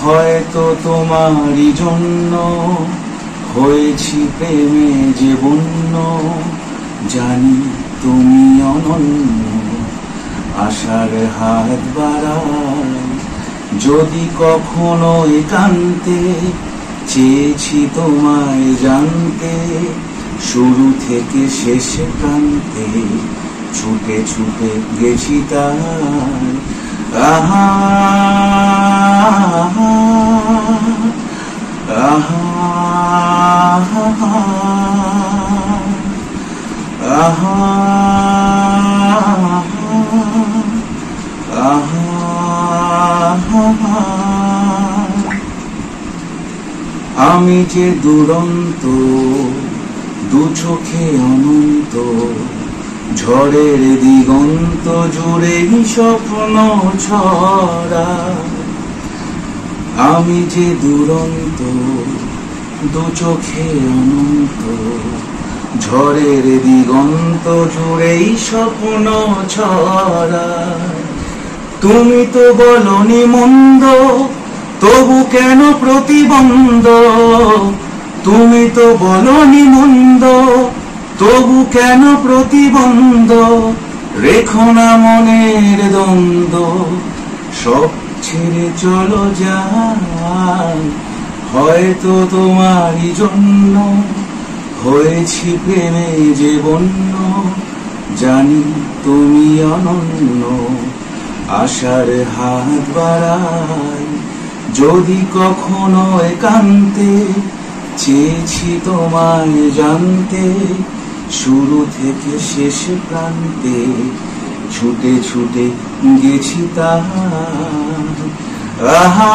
হয়তো তোমারই জন্য হয়েছি প্রেমে যে বন্য, জানি তুমি অনন্য। আশার হাত বাড়াই যদি কখনো একান্তে, চেয়েছি তোমায় জানতে শুরু থেকে শেষ প্রান্তে, ছুটে ছুটে গেছি তাই। আহা আহা আহা আহা। আমি যে দুরন্ত, দু চোখে অনন্ত, ঝড়ের দিগন্ত জুড়ে স্বপ্ন ছড়া। আমি যে দুরন্ত, দু চোখে অনন্ত, ঝড়ের দিগন্ত জুড়েই স্বপ্ন ছড়া। তুমি তো বলনি মন্দ, তবু কেন প্রতিবন্ধ? তুমি তো বলনি মন্দ, তবু কেন প্রতিবন্ধ? রেখো না মনের দ্বন্দ্ব, সব ছেড়ে চলো যাই। হয়তো তোমারই জন্য হয়েছি প্রেমে যে বন্য, জানি তুমি অনন্য। আশার হাত বাড়াই যদি কখনো একান্তে, চেয়েছি তোমায় জানতে শুরু থেকে শেষ প্রান্তে, ছুটে ছুটে গেছি তাই। আহা